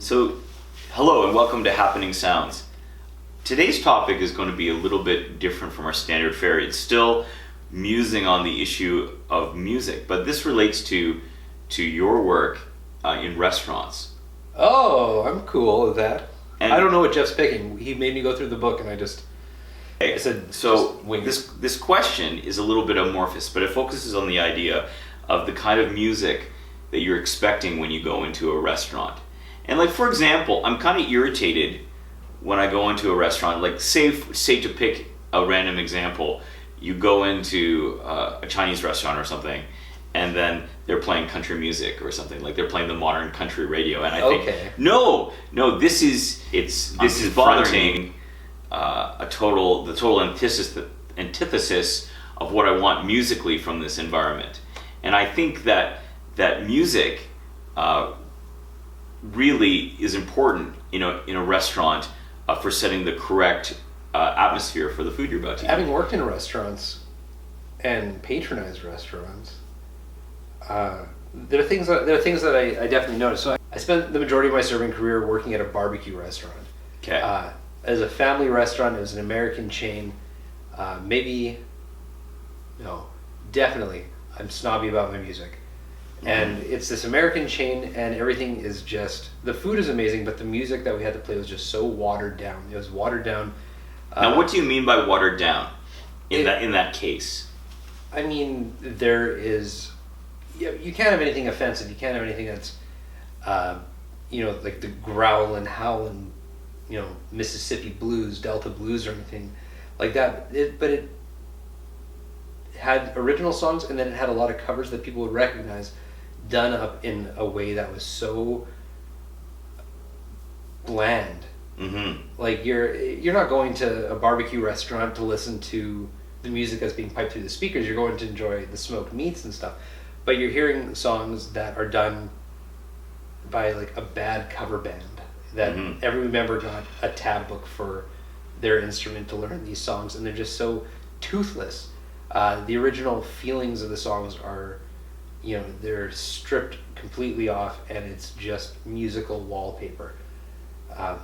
So, hello and welcome to Happening Sounds. Today's topic is going to be a little bit different from our standard fare. It's still musing on the issue of music, but this relates to your work in restaurants. Oh, I'm cool with that. And I don't know what Jeff's picking. He made me go through the book, and I said, so just wing it. this question is a little bit amorphous, but it focuses on the idea of the kind of music that you're expecting when you go into a restaurant. And like, for example, I'm kind of irritated when I go into a restaurant. Like, say to pick a random example, you go into a Chinese restaurant or something, and then they're playing country music or something. Like, they're playing the modern country radio, and I think, no, this is bothering the total antithesis of what I want musically from this environment. And I think that music really is important in a restaurant for setting the correct atmosphere for the food you're about to eat. Having worked in restaurants and patronized restaurants, there are things that I definitely noticed. So I spent the majority of my serving career working at a barbecue restaurant. Okay. As a family restaurant, it was an American chain. Definitely, I'm snobby about my music. And it's this American chain, and everything is just, the food is amazing, but the music that we had to play was just so watered down. It was watered down. Now, what do you mean by watered down in that case? I mean, there is, you can't have anything offensive. You can't have anything that's, like the growl and howl and, Mississippi blues, Delta blues, or anything like that. But it had original songs, and then it had a lot of covers that people would recognize, done up in a way that was so bland. Mm-hmm. Like, you're not going to a barbecue restaurant to listen to the music that's being piped through the speakers. You're going to enjoy the smoked meats and stuff, but you're hearing songs that are done by like a bad cover band that every member got a tab book for their instrument to learn these songs, and they're just so toothless. The original feelings of the songs are, they're stripped completely off, and it's just musical wallpaper.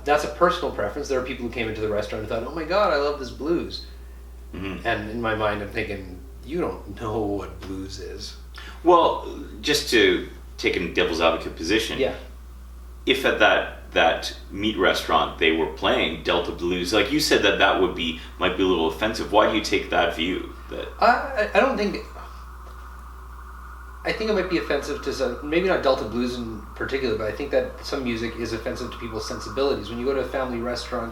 That's a personal preference. There are people who came into the restaurant and thought, "Oh my God, I love this blues." Mm-hmm. And in my mind, I'm thinking, you don't know what blues is. Well, just to take a devil's advocate position, yeah. If at that meat restaurant they were playing Delta blues, like you said, that might be a little offensive. Why do you take that view? That I don't think. I think it might be offensive to some, maybe not Delta blues in particular, but I think that some music is offensive to people's sensibilities. When you go to a family restaurant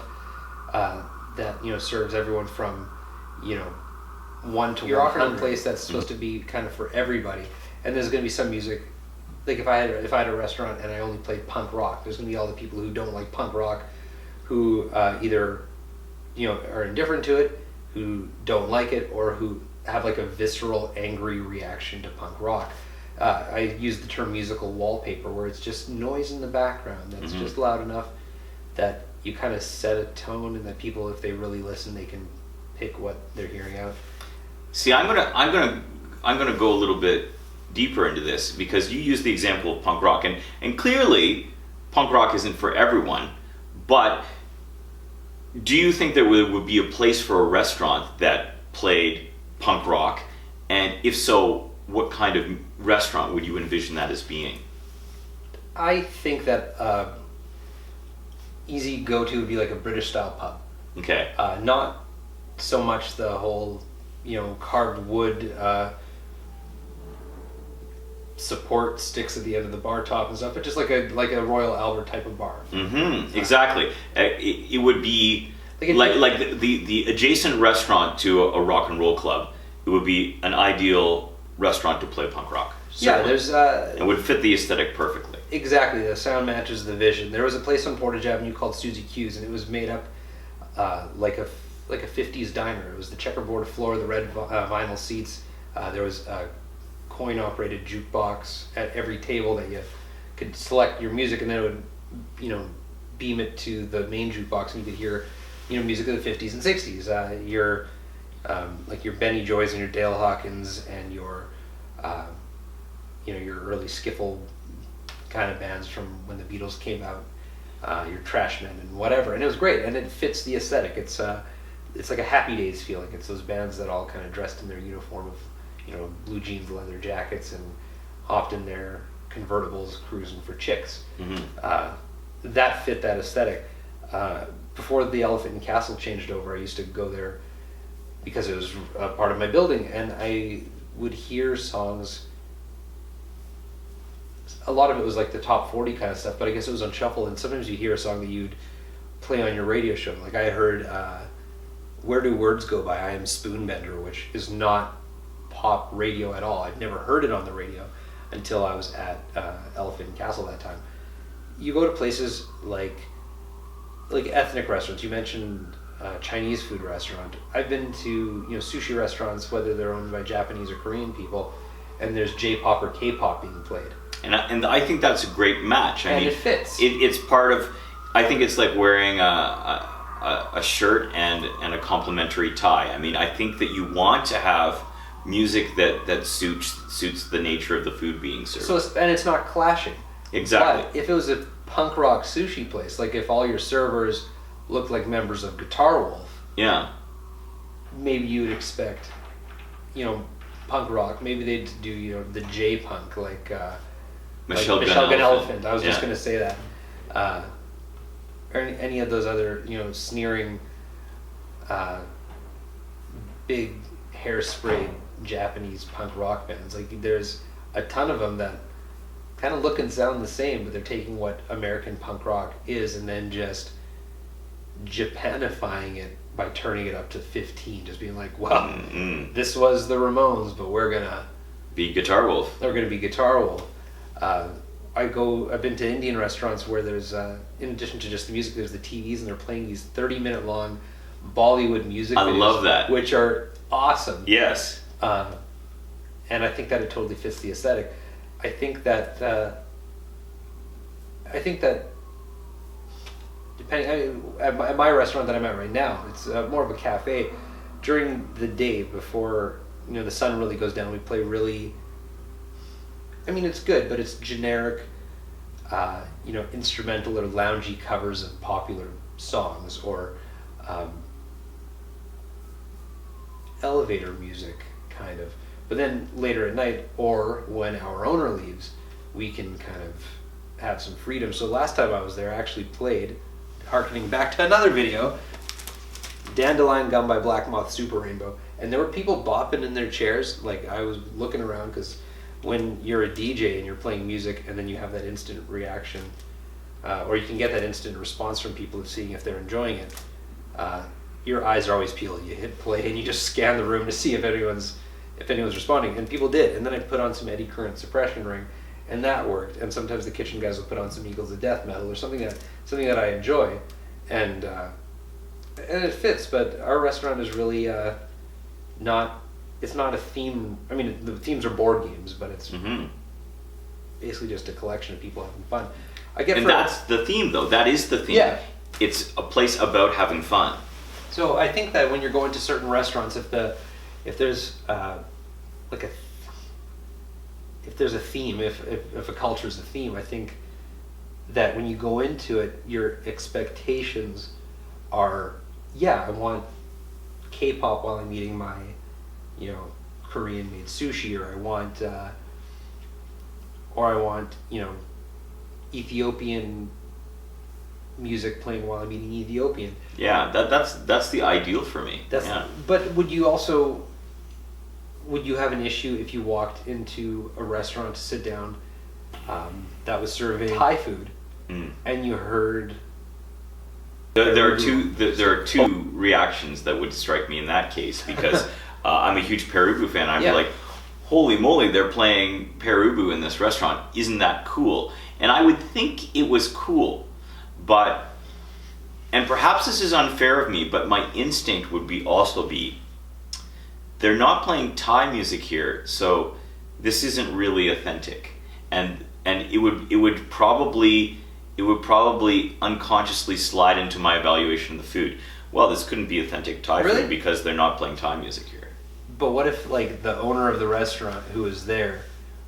that serves everyone from 1 to 100, you're offering a place that's supposed to be kind of for everybody, and there's going to be some music. Like, if I had a restaurant and I only played punk rock, there's going to be all the people who don't like punk rock, who either are indifferent to it, who don't like it, or who have like a visceral, angry reaction to punk rock. I use the term musical wallpaper, where it's just noise in the background that's just loud enough that you kind of set a tone, and that people, if they really listen, they can pick what they're hearing out. See, I'm gonna go a little bit deeper into this, because you use the example of punk rock, and clearly punk rock isn't for everyone, but do you think there would be a place for a restaurant that played punk rock? And if so, what kind of restaurant would you envision that as being? I think that easy go-to would be like a British style pub. Okay. Not so much the whole carved wood support sticks at the end of the bar top and stuff, but just like a Royal Albert type of bar. Exactly. It would be like the adjacent restaurant to a rock and roll club. It would be an ideal restaurant to play punk rock. Certainly. Yeah, it would fit the aesthetic perfectly. Exactly, the sound matches the vision. There was a place on Portage Avenue called Susie Q's, and it was made up like a 50s diner. It was the checkerboard floor, the red vinyl seats. There was a coin-operated jukebox at every table that you could select your music, and then it would, beam it to the main jukebox, and you could hear, music of the 50s and 60s. Your Benny Joys and your Dale Hawkins and your early skiffle kind of bands from when the Beatles came out. your trash men and whatever, and it was great, and it fits the aesthetic. It's like a Happy Days feeling. It's those bands that all kind of dressed in their uniform of, blue jeans, leather jackets, and hopped in their convertibles cruising for chicks. That fit that aesthetic. Before the Elephant and Castle changed over, I used to go there because it was a part of my building, and I would hear songs. A lot of it was like the top 40 kind of stuff, but I guess it was on shuffle, and sometimes you'd hear a song that you'd play on your radio show. Like I heard Where Do Words Go by I Am Spoonbender, which is not pop radio at all. I'd never heard it on the radio until I was at Elephant and Castle that time. You go to places like ethnic restaurants. You mentioned Chinese food restaurant. I've been to sushi restaurants, whether they're owned by Japanese or Korean people, and there's J-pop or K-pop being played. And I think that's a great match. I mean, it fits. It's part of. I think it's like wearing a shirt and a complementary tie. I mean, I think that you want to have music that suits the nature of the food being served. And it's not clashing. Exactly. But if it was a punk rock sushi place, like if all your servers looked like members of Guitar Wolf, maybe you would expect, punk rock. Maybe they'd do the J punk like Michelle Gun Elephant. I was just gonna say that, or any of those other sneering, big hairspray Japanese punk rock bands. Like there's a ton of them that kind of look and sound the same, but they're taking what American punk rock is and then just Japanifying it by turning it up to 15, just being like, well, this was the Ramones, but we're gonna be Guitar Wolf. They're gonna be Guitar Wolf. I've been to Indian restaurants where there's, in addition to just the music, there's the TVs, and they're playing these 30-minute long Bollywood music videos. I love that. Which are awesome. Yes. And I think that it totally fits the aesthetic. I think that depending at my restaurant that I'm at right now, it's more of a cafe. During the day before the sun really goes down, we play really. I mean, it's good, but it's generic, instrumental or loungy covers of popular songs or elevator music, kind of. But then later at night, or when our owner leaves, we can kind of have some freedom. So last time I was there, I actually played, harkening back to another video, Dandelion Gum by Black Moth Super Rainbow. And there were people bopping in their chairs. Like, I was looking around because when you're a DJ and you're playing music and then you have that instant reaction, or you can get that instant response from people of seeing if they're enjoying it, your eyes are always peeled. You hit play and you just scan the room to see if anyone's responding, and people did. And then I'd put on some Eddie Current Suppression Ring, and that worked. And sometimes the kitchen guys will put on some Eagles of Death Metal or something that I enjoy, and it fits. But our restaurant is really not. It's not a theme. I mean, the themes are board games, but it's basically just a collection of people having fun. That's the theme, though. That is the theme. Yeah. It's a place about having fun. So I think that when you're going to certain restaurants, if there's a theme, if a culture is a theme, I think that when you go into it, your expectations are, I want K-pop while I'm eating my, Korean-made sushi, or I want, Ethiopian music playing while I'm eating Ethiopian. Yeah, that's the ideal for me. But would you have an issue if you walked into a restaurant to sit down that was serving Thai food and you heard? There are two reactions that would strike me in that case, because I'm a huge Perubu fan. I'm like, holy moly, they're playing Perubu in this restaurant. Isn't that cool? And I would think it was cool, and perhaps this is unfair of me, but my instinct would also be, they're not playing Thai music here, so this isn't really authentic, and it would probably unconsciously slide into my evaluation of the food. Well, this couldn't be authentic Thai food because they're not playing Thai music here. But what if, like, the owner of the restaurant who was there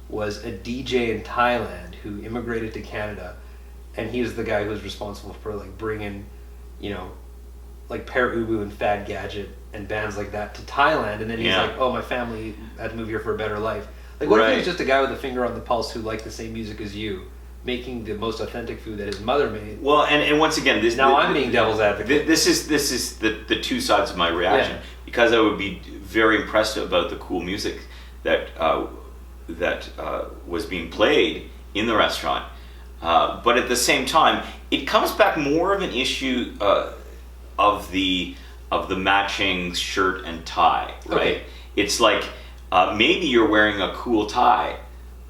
was a DJ in Thailand who immigrated to Canada and he was the guy who was responsible for like bringing, you know, like Pere Ubu and Fad Gadget and bands like that to Thailand, and then he's like, oh, my family had to move here for a better life. Like, what if he was just a guy with a finger on the pulse who liked the same music as you, making the most authentic food that his mother made? Well, and once again, I'm being devil's advocate. This is the two sides of my reaction, because I would be very impressed about the cool music that was being played in the restaurant, but at the same time, it comes back more of an issue of the matching shirt and tie, right? Okay. It's like maybe you're wearing a cool tie,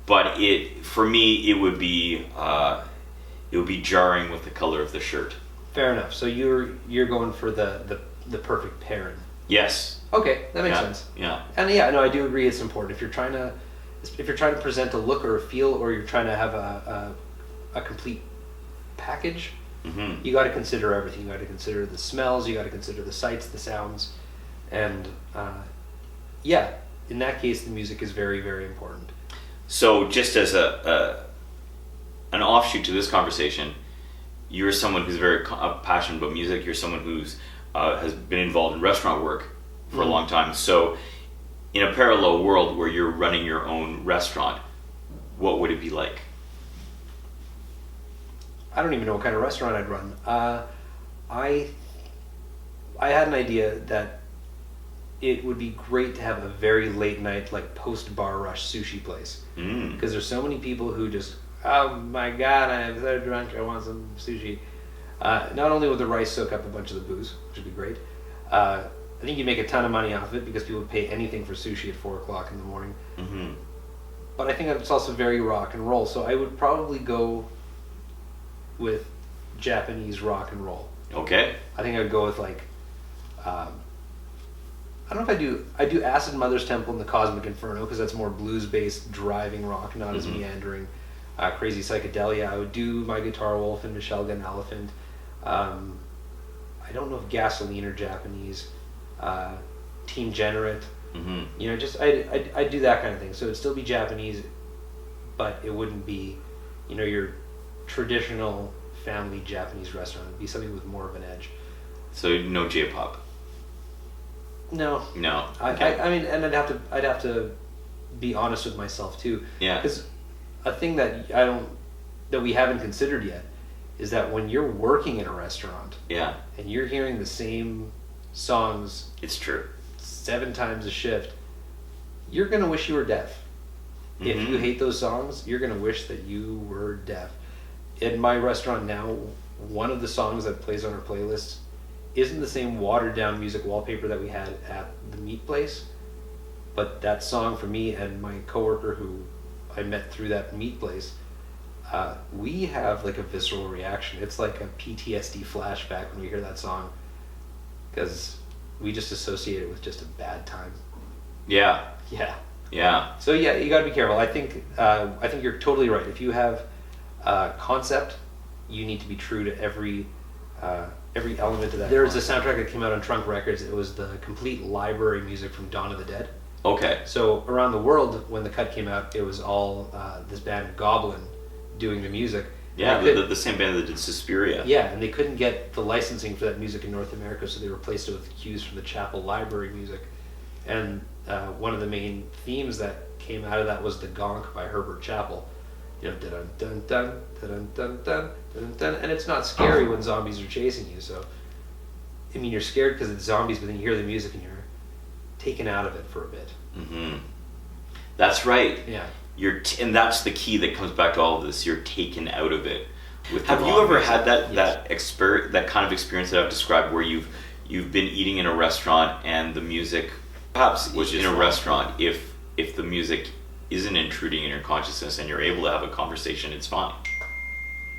but for me it would be jarring with the color of the shirt. Fair enough. So you're going for the perfect pairing. Yes. Okay, that makes sense. Yeah. And I do agree it's important if you're trying to present a look or a feel, or you're trying to have a complete package. Mm-hmm. You got to consider everything. You got to consider the smells. You got to consider the sights, the sounds, and in that case, the music is very, very important. So, just as an offshoot to this conversation, you're someone who's very passionate about music. You're someone who's has been involved in restaurant work for a long time. So, in a parallel world where you're running your own restaurant, what would it be like? I don't even know what kind of restaurant I'd run. I had an idea that it would be great to have a very late night, like post bar rush sushi place, because there's so many people who just, oh my god, I'm so drunk, I want some sushi. Not only would the rice soak up a bunch of the booze, which would be great, I think you make a ton of money off of it because people would pay anything for sushi at 4 o'clock in the morning. Mm-hmm. But I think it's also very rock and roll, so I would probably go with Japanese rock and roll. Okay. I think I'd go with like, I don't know if I do Acid Mother's Temple and the Cosmic Inferno, because that's more blues-based driving rock, not as meandering, crazy psychedelia. I would do My Guitar Wolf and Michelle Gun Elephant. I don't know if Gasoline or Japanese. Team Generate. Mm-hmm. You know, just I'd do that kind of thing. So it'd still be Japanese, but it wouldn't be, you know, your traditional family Japanese restaurant. It'd be something with more of an edge. So no J-pop. No. Okay. I mean, and I'd have to be honest with myself too. Yeah. Because a thing that we haven't considered yet is that when you're working in a restaurant, and you're hearing the same songs, it's true, 7 times a shift, you're gonna wish you were deaf. Mm-hmm. If you hate those songs, you're gonna wish that you were deaf. In my restaurant now, one of the songs that plays on our playlist isn't the same watered down music wallpaper that we had at the meat place, but that song for me and my coworker who I met through that meat place, we have like a visceral reaction. It's like a PTSD flashback when we hear that song, because we just associate it with just a bad time. Yeah. So you got to be careful. I think you're totally right. If you have concept, you need to be true to every element of that. There was a soundtrack that came out on Trunk Records. It was the complete library music from Dawn of the Dead. Okay. So around the world, when the cut came out, it was all this band Goblin doing the music. Yeah, the same band that did Suspiria. Yeah, and they couldn't get the licensing for that music in North America, so they replaced it with cues from the Chapel Library music. And one of the main themes that came out of that was the Gonk by Herbert Chappell. You know, dun dun dun dun dun dun dun dun, and it's not scary when zombies are chasing you. So, I mean, you're scared because it's zombies, but then you hear the music and you're taken out of it for a bit. Mm-hmm. That's right. Yeah. And that's the key that comes back to all of this. You're taken out of it. Have you ever had that kind of experience that I've described, where you've been eating in a restaurant and the music, perhaps in a restaurant, if the music isn't intruding in your consciousness and you're able to have a conversation, it's fine.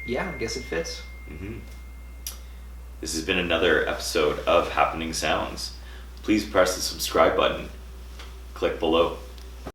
Yeah, I guess it fits. Mm-hmm. This has been another episode of Happening Sounds. Please press the subscribe button. Click below.